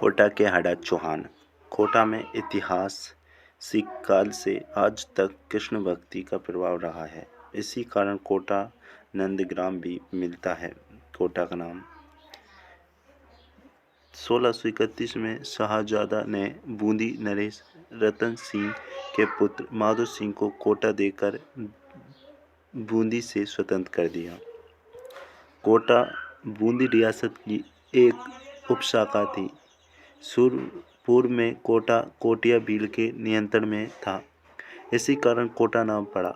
कोटा के हाड़ा चौहान। कोटा में इतिहास सिख काल से आज तक कृष्ण भक्ति का प्रभाव रहा है। इसी कारण कोटा नंदग्राम भी मिलता है। कोटा का नाम 1631 में शाहजादा ने बूंदी नरेश रतन सिंह के पुत्र माधो सिंह को कोटा देकर बूंदी से स्वतंत्र कर दिया। कोटा बूंदी रियासत की एक उपशाखा थी। पूर्व में कोटा कोटिया भील के नियंत्रण में था। इसी कारण कोटा नाम पड़ा।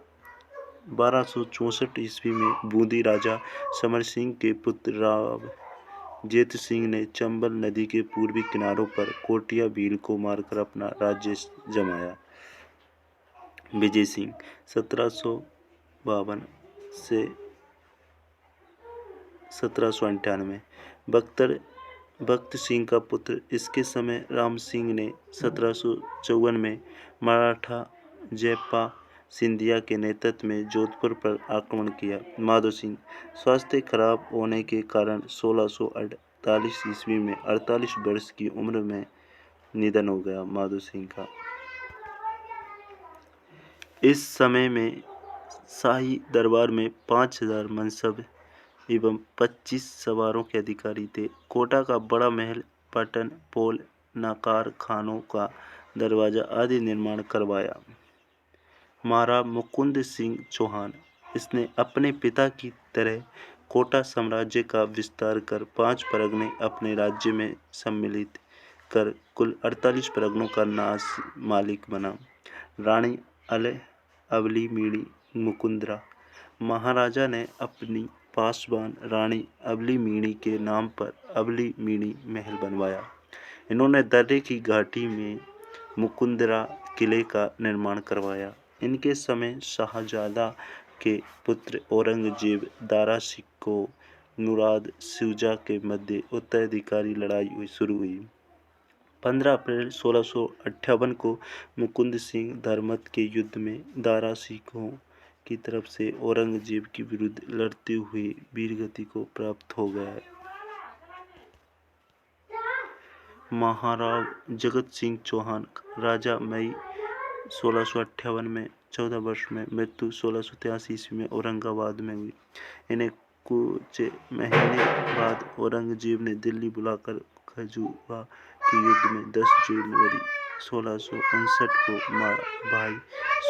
1264 ईस्वी में बूंदी राजा समर सिंह के पुत्र राव जेत सिंह ने चंबल नदी के पूर्वी किनारों पर कोटिया भील को मारकर अपना राज्य जमाया। विजय सिंह 1752 से 1798 भक्त सिंह का पुत्र। इसके समय राम सिंह ने 1754 में मराठा जयपा सिंधिया के नेतृत्व में जोधपुर पर आक्रमण किया। माधो सिंह स्वास्थ्य खराब होने के कारण 1648 ईस्वी में 48 वर्ष की उम्र में निधन हो गया माधो सिंह का। इस समय में शाही दरबार में 5000 मनसब एवं 25 सवारों के अधिकारी थे। कोटा का बड़ा महल, पटन, पोल, नाकार, खानों का दरवाजा आदि निर्माण करवाया। महाराज मुकुंद सिंह चौहान, इसने अपने पिता की तरह कोटा साम्राज्य का विस्तार कर 5 परगने अपने राज्य में सम्मिलित कर कुल 48 परगनों का मालिक बना। रानी अवली मीणी मुकुंदरा, महाराजा ने अपनी पासवान रानी अवली मीणी के नाम पर अवली मीणी महल बनवाया। इन्होंने दर्रे की घाटी में मुकुंदरा किले का निर्माण करवाया। इनके समय शाहजादा के पुत्र औरंगजेब दारा सिक्को मुराद शुजा के मध्य उत्तराधिकारी लड़ाई शुरू हुई। 15 अप्रैल 1658 को मुकुंद सिंह धर्मत के युद्ध में दारा सिक्कों की तरफ से औरंगजेब के विरुद्ध लड़ते हुए वीरगति को प्राप्त हो गया। महाराव जगत सिंह चौहान राजा मई 1658 में 14 वर्ष में मृत्यु 1683 ईस्वी में औरंगाबाद में हुई। इन्हें कुछ महीने बाद औरंगजेब ने दिल्ली बुलाकर खजुआ के युद्ध में 10 जनवरी 1659 को भाई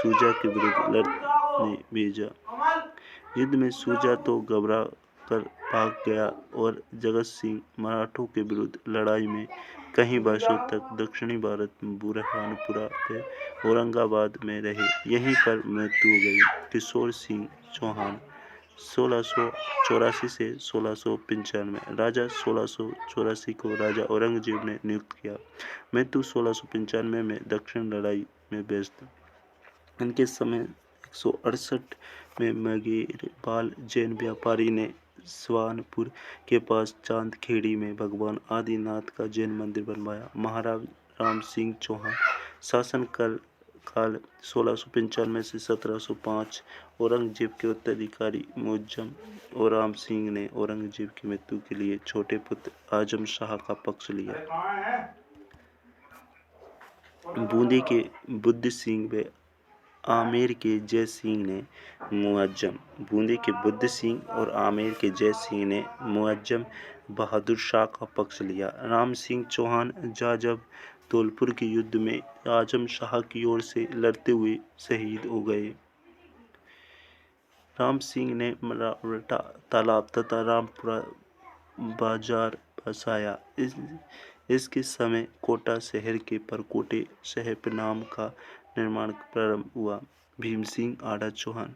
शुजा के विरुद्ध लड़ने भेजा। युद्ध में शुजा तो घबरा कर भाग गया और जगत सिंह मराठों के विरुद्ध लड़ाई में कई वर्षों तक दक्षिणी भारत में बुरहानपुरा पे औरंगाबाद में रहे। यहीं पर मृत्यु हो गई। किशोर सिंह चौहान 1684 से 1695 राजा 1684 को राजा औरंगजेब ने नियुक्त किया। मृत्यु 1695 में दक्षिण लड़ाई में व्यस्त। इनके समय 168 में मगेरपाल जैन व्यापारी ने स्वानपुर के पास चांदखेड़ी में भगवान आदिनाथ का जैन मंदिर बनवाया। महाराज राम सिंह चौहान शासन काल 1695 से 1705 औरंगजेब के उत्तराधिकारी मुअज्जम और राम सिंह ने औरंगजेब की मृत्यु के लिए छोटे पुत्र आजम शाह का पक्ष लिया। बूंदी के बुद्ध सिंह व आमेर के जय सिंह ने बूंदी के बुद्ध सिंह और आमेर के जय सिंह ने मुअज्जम बहादुर शाह का पक्ष लिया। राम सिंह चौहान जब धौलपुर के युद्ध में आजम शाह की ओर से लड़ते हुए शहीद हो गए। राम सिंह ने मराठा तालाब तथा रामपुरा बाजार बसाया। इसके समय कोटा शहर के परकोटे साहिब नाम का निर्माण प्रारंभ हुआ। भीम सिंह आड़ा चौहान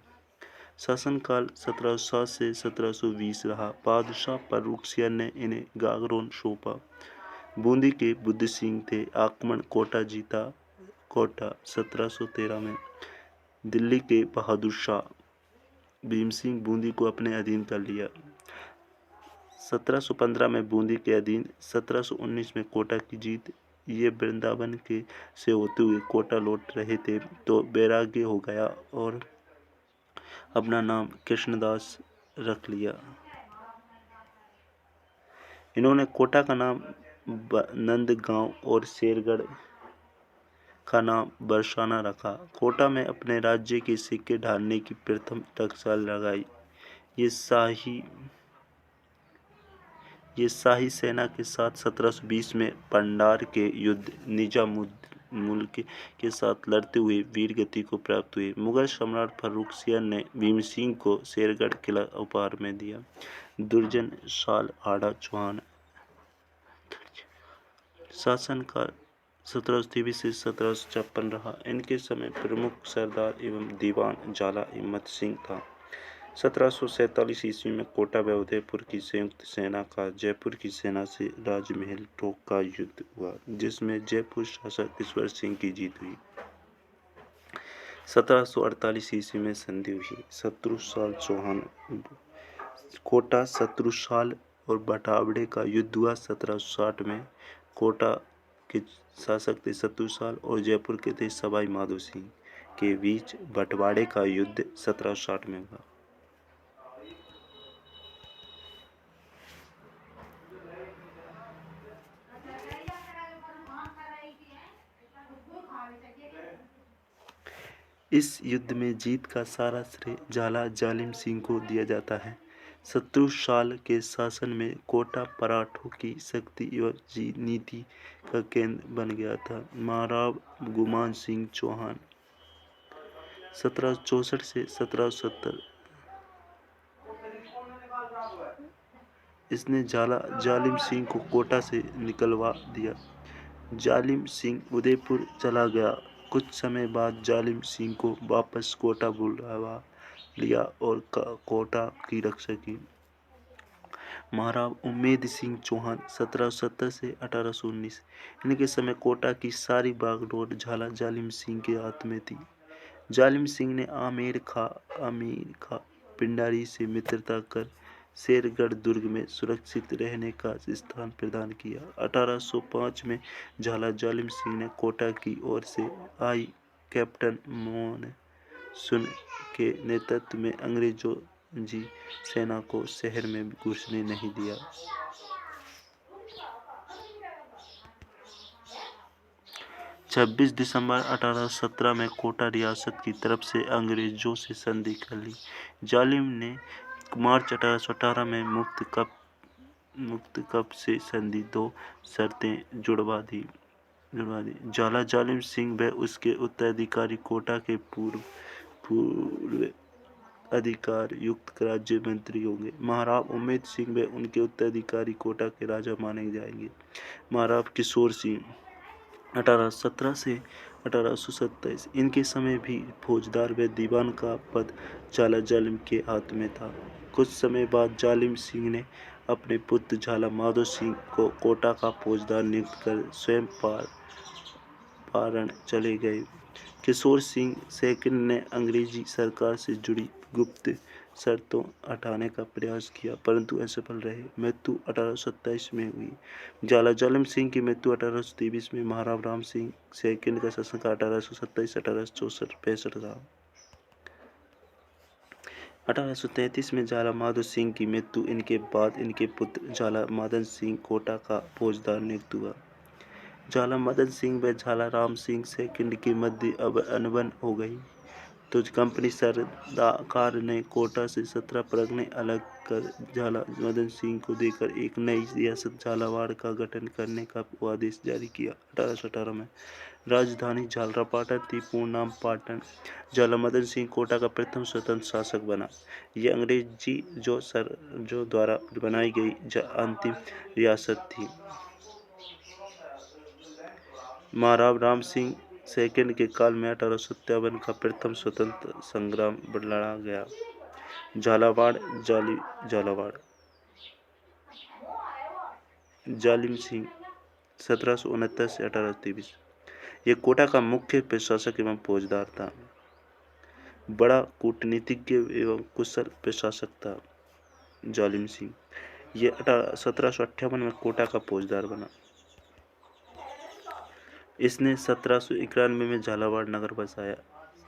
शासनकाल 1707 से 1720 रहा। बादशाह फर्रुख सिंह ने इन्हें गागरोन सौंपा। बूंदी के बुद्ध सिंह थे। आक्रमण कोटा जीता। कोटा 1713 में दिल्ली के बहादुर शाह भीम सिंह बूंदी को अपने अधीन कर लिया। 1715 में बूंदी के अधीन, 1719 में कोटा की जीत। ये वृंदावन के से होते हुए कोटा लौट रहे थे तो वैराग्य हो गया और अपना नाम कृष्णदास रख लिया। इन्होंने कोटा का नाम नंदगांव और शेरगढ़ का नाम बरसाना रखा। कोटा में अपने राज्य के सिक्के ढालने की प्रथम टकसाल लगाई। ये शाही सेना के साथ 1720 में पंडार के युद्ध निजामुद्दीन के साथ लड़ते हुए वीरगति को प्राप्त हुए। मुगल सम्राट फर्रुखसिंह ने भीम सिंह को शेरगढ़ किला उपहार में दिया। दुर्जन साल आड़ा चौहान शासनकाल 1723 से 1756 रहा। इनके समय प्रमुख सरदार एवं दीवान झाला हिम्मत सिंह था। 1747 ईस्वी में कोटा व उदयपुर की संयुक्त सेना का जयपुर की सेना से राजमहल टोक का युद्ध हुआ, जिसमें जयपुर शासक ईश्वर सिंह की जीत हुई। 1748 ईस्वी में संधि हुई। शत्रुसाल चौहान कोटा शत्रुसाल और बटावड़े का युद्ध हुआ। 1760 में कोटा के शासक थे शत्रुसाल और जयपुर के थे सवाई माधो सिंह के बीच बंटवारे का युद्ध 1760 में हुआ। इस युद्ध में जीत का सारा श्रेय झाला जालिम सिंह को दिया जाता है। शत्रुसाल के शासन में कोटा मराठों की शक्ति एवं नीति का केंद्र बन गया था। महाराव गुमान सिंह चौहान 1764 से 1770 इसने जालिम सिंह को कोटा से निकलवा दिया। जालिम सिंह उदयपुर चला गया। कुछ समय बाद जालिम सिंह को वापस कोटा बुलवा लिया और कोटा की रक्षा की। महाराव उम्मेद सिंह चौहान 1770 से 1819 इनके समय कोटा की सारी बागडोर झाला जालिम सिंह के हाथ में थी। जालिम सिंह ने आमिर खां पिंडारी से मित्रता कर शेरगढ़ दुर्ग में सुरक्षित रहने का स्थान प्रदान किया। 1805 में झाला जालिम सिंह ने कोटा की ओर से आई कैप्टन मोनसून के नेतृत्व में अंग्रेजों जी सेना को शहर में घुसने नहीं दिया। 26 दिसंबर 1817 में कोटा रियासत की तरफ से अंग्रेजों से संधि कर ली। जालिम ने मार्च 1818 में मुक्त कप से संधि 2 शर्तें जुड़वा दी। झाला जालिम सिंह व उसके उत्तराधिकारी कोटा के पूर्व अधिकार युक्त राज्य मंत्री होंगे। महाराव उम्मेद सिंह व उनके उत्तराधिकारी कोटा के राजा माने जाएंगे। महाराव किशोर सिंह 1817 से 1827 इनके समय भी फौजदार व दीवान का पद झाला जालिम के हाथ में था। कुछ समय बाद जालिम सिंह ने अपने पुत्र झाला माधो सिंह को कोटा का फौजदार नियुक्त कर स्वयं पारण चले गए। किशोर सिंह सेकंड ने अंग्रेजी सरकार से जुड़ी गुप्त शर्तों हटाने का प्रयास किया, परंतु असफल रहे। मृत्यु 1827 में हुई। झाला जालिम सिंह की मृत्यु 1823 में। महाराव राम सिंह सेकंड का शासनकाल 1827-1864 था। 1833 में झाला माधो सिंह की मृत्यु। इनके बाद इनके पुत्र झाला मदन सिंह कोटा का फौजदार नियुक्त हुआ। झाला मदन सिंह व झाला राम सिंह सेकंड के मध्य अब अनबन हो गई, तो कंपनी सरकार ने कोटा से 17 परगने अलग कर झाला मदन सिंह को देकर एक नई रियासत झालावाड़ का गठन करने का आदेश जारी किया। 1818 में राजधानी झालरापाटन थी, पूर्ण नाम पाटन। झाला मदन सिंह कोटा का प्रथम स्वतंत्र शासक बना। यह अंग्रेजी जो द्वारा बनाई गई अंतिम रियासत थी। महाराव राम सिंह सेकंड के काल में 1857 का प्रथम स्वतंत्र संग्राम लड़ा गया। झालावाड़ जालिम सिंह 1769 से 1823 ये कोटा का मुख्य प्रशासक एवं फौजदार था। बड़ा कूटनीतिज्ञ एवं कुशल प्रशासक था जालिम सिंह। ये 1758 में कोटा का फौजदार बना। इसने 1791 में झालावाड़ नगर बसाया।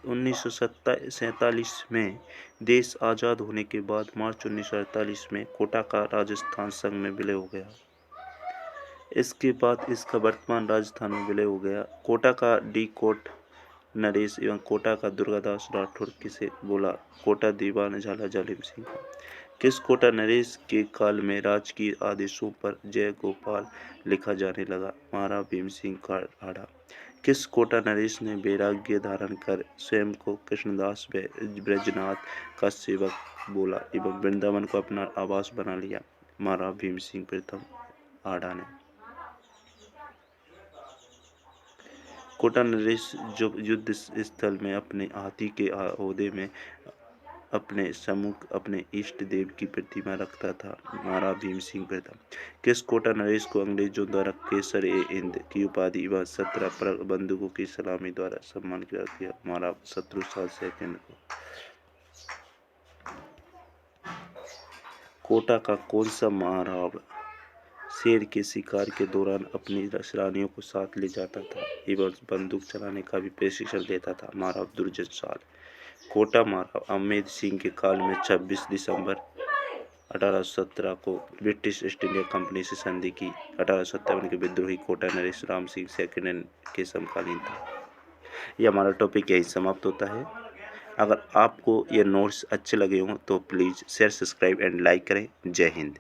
1947 में देश आज़ाद होने के बाद मार्च 1948 में कोटा का राजस्थान संघ में विलय हो गया। इसके बाद इसका वर्तमान राजस्थान में विलय हो गया। कोटा का डी कोट नरेश एवं कोटा का दुर्गादास राठौर किसे बोला? कोटा दीवान झाला जालिम सिंह। किस कोटा नरेश के काल में राजकीय आदेशों पर जय गोपाल लिखा जाने लगा? महाराणा भीम सिंह का राणा। किस कोटा नरेश ने वैराग्य धारण कर स्वयं को कृष्णदास ब्रजनाथ का सेवक बोला एवं वृंदावन को अपना आवास बना लिया? महाराणा भीम सिंह प्रथम आड़ा ने। कोटा नरेश जो युद्ध स्थल में अपने हाथी के ओहदे में अपने सम्मुख अपने इष्ट देव की प्रतिमा रखता था? महाराणा भीम सिंह प्रथम। किस कोटा नरेश को अंग्रेजों द्वारा केसर ए हिंद की उपाधि व 17 बंदूकों की सलामी द्वारा सम्मान किया गया? महाराणा शत्रुपाल सेकंड को। कोटा का कौन सा महाराव शेर के शिकार के दौरान अपनी रानियों को साथ ले जाता था एवं बंदूक चलाने का भी प्रशिक्षण देता था? महाराव दुर्जनशाल। कोटा महाराव अमेद सिंह के काल में 26 दिसंबर 1817 को ब्रिटिश ईस्ट इंडिया कंपनी से संधि की। 1857 के विद्रोही कोटा नरेश राम सिंह सेकंड के समकालीन था। यह हमारा टॉपिक यही समाप्त होता है। अगर आपको ये नोट्स अच्छे लगे हों तो please share, subscribe and like करें। जय हिंद।